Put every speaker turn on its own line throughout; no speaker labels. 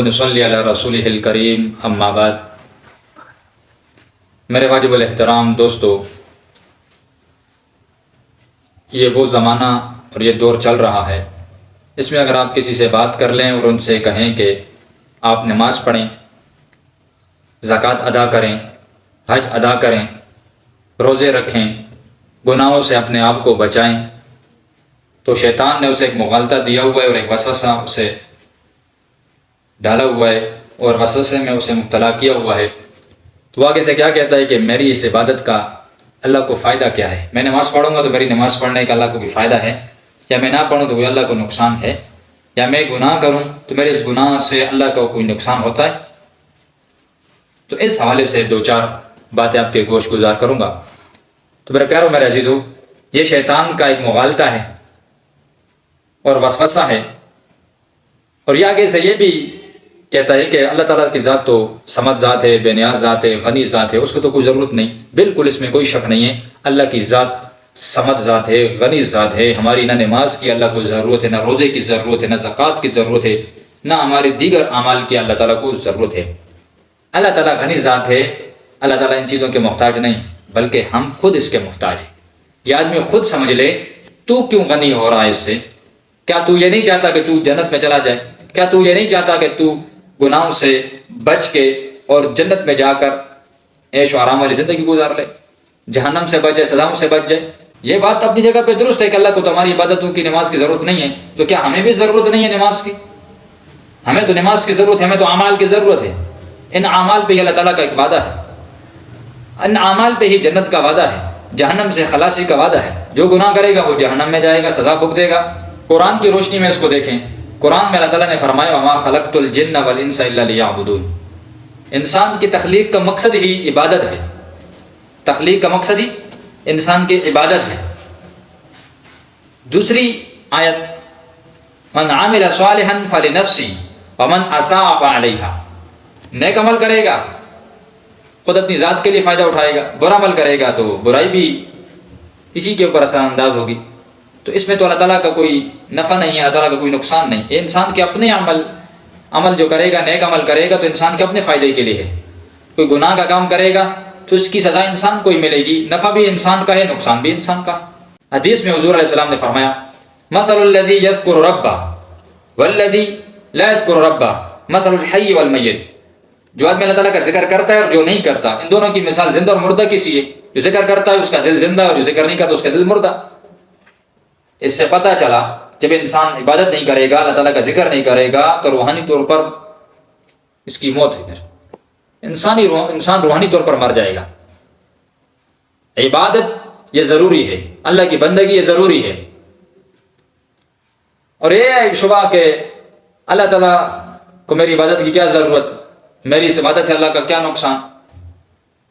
ونصلی علی رسولہ الکریم اما بعد۔ میرے واجب الاحترام دوستو، یہ وہ زمانہ اور یہ دور چل رہا ہے، اس میں اگر آپ کسی سے بات کر لیں اور ان سے کہیں کہ آپ نماز پڑھیں، زکوٰۃ ادا کریں، حج ادا کریں، روزے رکھیں، گناہوں سے اپنے آپ کو بچائیں، تو شیطان نے اسے ایک مغالطہ دیا ہوا ہے اور ایک وسوسہ اسے ڈالا ہوا ہے اور وسوسے میں اسے مبتلا کیا ہوا ہے۔ تو آگے سے کیا کہتا ہے کہ میری اس عبادت کا اللہ کو فائدہ کیا ہے؟ میں نماز پڑھوں گا تو میری نماز پڑھنے کا اللہ کو بھی فائدہ ہے، یا میں نہ پڑھوں تو کوئی اللہ کو نقصان ہے، یا میں گناہ کروں تو میرے اس گناہ سے اللہ کو کوئی نقصان ہوتا ہے؟ تو اس حوالے سے دو چار باتیں آپ کے گوش گزار کروں گا۔ تو میرے پیارو، میرے عزیزو، یہ شیطان کا ایک مغالطہ ہے اور وسوسہ ہے، اور یہ آگے سے یہ بھی کہتا ہے کہ اللہ تعالیٰ کی ذات تو صمد ذات ہے، بے نیاز ذات ہے، غنی ذات ہے، اس کو تو کوئی ضرورت نہیں۔ بالکل اس میں کوئی شک نہیں ہے، اللہ کی ذات صمد ذات ہے، غنی ذات ہے۔ ہماری نہ نماز کی اللہ کو ضرورت ہے، نہ روزے کی ضرورت ہے، نہ زکوٰۃ کی ضرورت ہے، نہ ہمارے دیگر اعمال کی اللہ تعالیٰ کو ضرورت ہے۔ اللہ تعالیٰ غنی ذات ہے، اللہ تعالیٰ ان چیزوں کے محتاج نہیں، بلکہ ہم خود اس کے محتاج ہیں۔ یہ آدمی خود سمجھ لے تو کیوں غنی ہو رہا ہے اس سے؟ کیا تو یہ نہیں چاہتا کہ تو جنت میں چلا جائے؟ کیا تو یہ نہیں چاہتا کہ تو گناہوں سے بچ کے اور جنت میں جا کر عیش و آرام والی زندگی گزار لے، جہنم سے بچ جائے، سزاؤں سے بچ جائے؟ یہ بات اپنی جگہ پہ درست ہے کہ اللہ کو تمہاری عبادتوں کی، نماز کی ضرورت نہیں ہے، تو کیا ہمیں بھی ضرورت نہیں ہے نماز کی؟ ہمیں تو نماز کی ضرورت ہے، ہمیں تو اعمال کی ضرورت ہے۔ ان اعمال پہ ہی اللہ تعالیٰ کا ایک وعدہ ہے، ان اعمال پہ ہی جنت کا وعدہ ہے، جہنم سے خلاصی کا وعدہ ہے۔ جو گناہ کرے گا وہ جہنم میں جائے گا، سزا بھگتے گا۔ قرآن کی روشنی میں اس کو دیکھیں، قرآن میں اللہ تعالیٰ نے فرمایا وَمَا خَلَقْتُ الْجِنَّ وَالْإِنسَ إِلَّا لِيَعْبُدُونِ۔ انسان کی تخلیق کا مقصد ہی عبادت ہے، تخلیق کا مقصد ہی انسان کی عبادت ہے۔ دوسری آیت مَنْ عَمِلَ صَالِحًا فَلِنَفْسِهِ وَمَنْ أَسَاءَ فَعَلَيْهَا۔ نیک عمل کرے گا خود اپنی ذات کے لیے فائدہ اٹھائے گا، برا عمل کرے گا تو برائی بھی اسی کے اوپر اثر انداز ہوگی۔ تو اس میں تو اللہ تعالیٰ کا کوئی نفع نہیں ہے، اللہ تعالیٰ کا کوئی نقصان نہیں۔ یہ انسان کے اپنے عمل جو کرے گا، نیک عمل کرے گا تو انسان کے اپنے فائدے کے لیے ہے۔ کوئی گناہ کا کام کرے گا تو اس کی سزا انسان کو ہی ملے گی، نفع بھی انسان کا ہے، نقصان بھی انسان کا۔ حدیث میں حضور علیہ السلام نے فرمایا مثل الذی یذکر ربہ والذی لا یذکر ربہ مثل الحی والمیت۔ جو آدمی اللہ تعالیٰ کا ذکر کرتا ہے اور جو نہیں کرتا، ان دونوں کی مثال زندہ اور مردہ کی سی ہے۔ جو ذکر کرتا ہے اس کا دل زندہ، اور جو ذکر نہیں کرتا اس کا دل مردہ۔ اس سے پتہ چلا جب انسان عبادت نہیں کرے گا، اللہ تعالیٰ کا ذکر نہیں کرے گا تو روحانی طور پر اس کی موت ہے، پھر انسان روحانی طور پر مر جائے گا۔ عبادت یہ ضروری ہے، اللہ کی بندگی یہ ضروری ہے۔ اور یہ شبہ کہ اللہ تعالیٰ کو میری عبادت کی کیا ضرورت، میری اس عبادت سے اللہ کا کیا نقصان،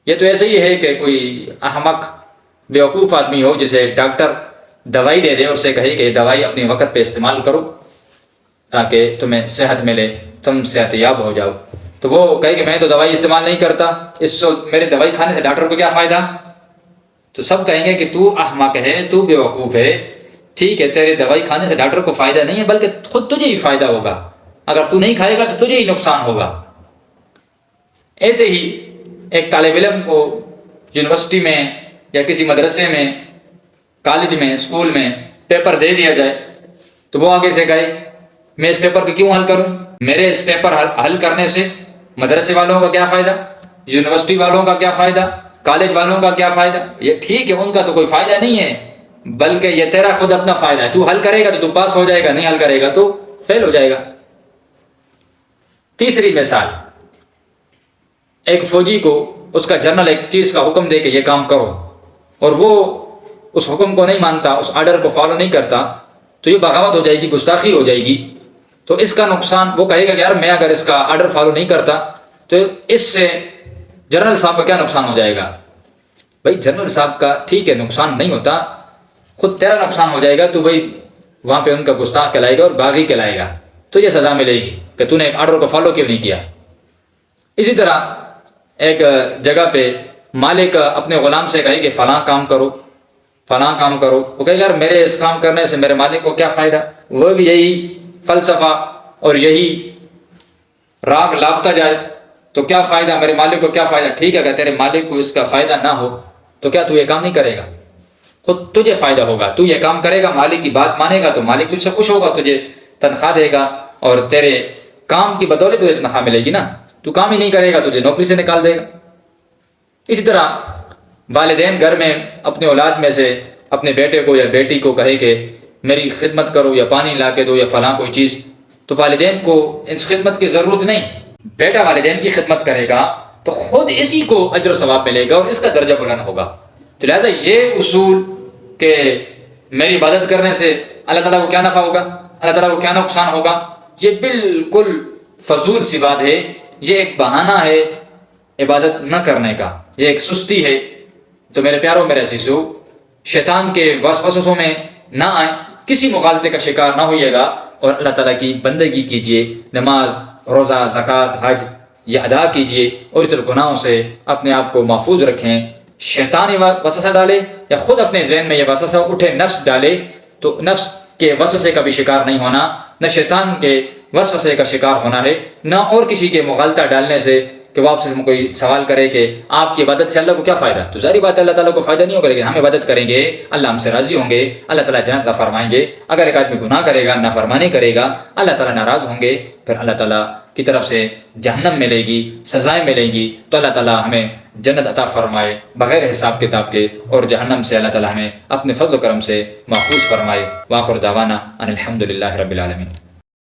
یہ تو ایسے ہی ہے کہ کوئی احمق بیوقوف آدمی ہو جسے ایک ڈاکٹر دوائی دے دے اور اسے کہے کہ یہ دوائی اپنے وقت پہ استعمال کرو تاکہ تمہیں صحت ملے، تم صحت یاب ہو جاؤ۔ تو وہ کہے کہ میں تو دوائی استعمال نہیں کرتا، اس سے میرے دوائی کھانے سے ڈاکٹر کو کیا فائدہ؟ تو سب کہیں گے کہ تو احمق ہے، تو بیوقوف ہے۔ ٹھیک ہے، تیرے دوائی کھانے سے ڈاکٹر کو فائدہ نہیں ہے، بلکہ خود تجھے ہی فائدہ ہوگا۔ اگر تو نہیں کھائے گا تو تجھے ہی نقصان ہوگا۔ ایسے ہی ایک طالب علم کو یونیورسٹی میں یا کسی مدرسے میں، کالج میں، اسکول میں پیپر دے دیا جائے تو وہ آگے سے کہے میں اس پیپر کو کیوں حل کروں؟ میرے اس پیپر حل کرنے سے مدرسے والوں کا کیا فائدہ، یونیورسٹی والوں کا کیا فائدہ، کالج والوں کا کیا فائدہ؟ یہ ٹھیک ہے، ان کا تو کوئی فائدہ نہیں ہے، بلکہ یہ تیرا خود اپنا فائدہ ہے۔ تو حل کرے گا تو پاس ہو جائے گا، نہیں حل کرے گا تو فیل ہو جائے گا۔ تیسری مثال، ایک فوجی کو اس کا جنرل ایک چیز کا حکم دے کہ یہ کام کرو، اور وہ اس حکم کو نہیں مانتا، اس آرڈر کو فالو نہیں کرتا، تو یہ بغاوت ہو جائے گی، گستاخی ہو جائے گی۔ تو اس کا نقصان، وہ کہے گا کہ یار میں اگر اس کا آرڈر فالو نہیں کرتا تو اس سے جنرل صاحب کا کیا نقصان ہو جائے گا؟ بھائی جنرل صاحب کا ٹھیک ہے نقصان نہیں ہوتا، خود تیرا نقصان ہو جائے گا۔ تو بھائی وہاں پہ ان کا گستاخ کہلائے گا اور باغی کہلائے گا، تو یہ سزا ملے گی کہ تو نے ایک آرڈر کو فالو کیوں نہیں کیا۔ اسی طرح ایک جگہ پہ مالک اپنے غلام سے کہے کہ فلاں کام کرو، فلاں کام کرو، وہ کہے یار میرے اس کام کرنے سے میرے مالک کو کیا فائدہ؟ وہ بھی یہی فلسفہ اور یہی راگ لابتا جائے تو کیا فائدہ، میرے مالک کو کیا فائدہ؟ ٹھیک ہے، اگر تیرے مالک کو اس کا فائدہ نہ ہو تو کیا تو یہ کام نہیں کرے گا؟ خود تجھے فائدہ ہوگا، تو یہ کام کرے گا، مالک کی بات مانے گا تو مالک تجھ سے خوش ہوگا، تجھے تنخواہ دے گا، اور تیرے کام کی بدولت تجھے تنخواہ ملے گی نا۔ تو کام ہی نہیں کرے گا تجھے نوکری سے نکال دے گا۔ اسی طرح والدین گھر میں اپنے اولاد میں سے اپنے بیٹے کو یا بیٹی کو کہے کہ میری خدمت کرو، یا پانی لا کے دو، یا فلاں کوئی چیز، تو والدین کو اس خدمت کی ضرورت نہیں۔ بیٹا والدین کی خدمت کرے گا تو خود اسی کو اجر و ثواب ملے گا اور اس کا درجہ بلند ہوگا۔ تو لہٰذا یہ اصول کہ میری عبادت کرنے سے اللہ تعالیٰ کو کیا نفع ہوگا، اللہ تعالیٰ کو کیا نقصان ہوگا، یہ بالکل فضول سی بات ہے۔ یہ ایک بہانہ ہے عبادت نہ کرنے کا، یہ ایک سستی ہے۔ تو میرے پیاروں، میرے عزیزو، شیطان کے وسوسوں میں نہ آئیں، کسی مغالطے کا شکار نہ ہوئیے گا، اور اللہ تعالیٰ کی بندگی کیجیے، نماز، روزہ، زکوٰۃ، حج یہ ادا کیجیے، اور اس طرح گناہوں سے اپنے آپ کو محفوظ رکھیں۔ شیطان یہ وسوسہ ڈالے یا خود اپنے ذہن میں یہ وسوسہ اٹھے، نفس ڈالے، تو نفس کے وسوسے کا بھی شکار نہیں ہونا، نہ شیطان کے وسوسے کا شکار ہونا ہے، نہ اور کسی کے مغالطہ ڈالنے سے کہ وہ آپ سے کوئی سوال کرے کہ آپ کی عبادت سے اللہ کو کیا فائدہ۔ تو ظاہری بات ہے اللہ تعالیٰ کو فائدہ نہیں ہوگا، لیکن ہم عبادت کریں گے، اللہ ہم سے راضی ہوں گے، اللہ تعالیٰ جنت عطا فرمائیں گے۔ اگر ایک آدمی گناہ کرے گا، نافرمانی کرے گا، اللہ تعالیٰ ناراض ہوں گے، پھر اللہ تعالیٰ کی طرف سے جہنم ملے گی، سزائیں ملیں گی۔ تو اللہ تعالیٰ ہمیں جنت عطا فرمائے بغیر حساب کتاب کے، اور جہنم سے اللہ تعالیٰ ہمیں اپنے فضل و کرم سے محفوظ فرمائے۔ وآخر دعوانا ان الحمد للہ رب العالمین۔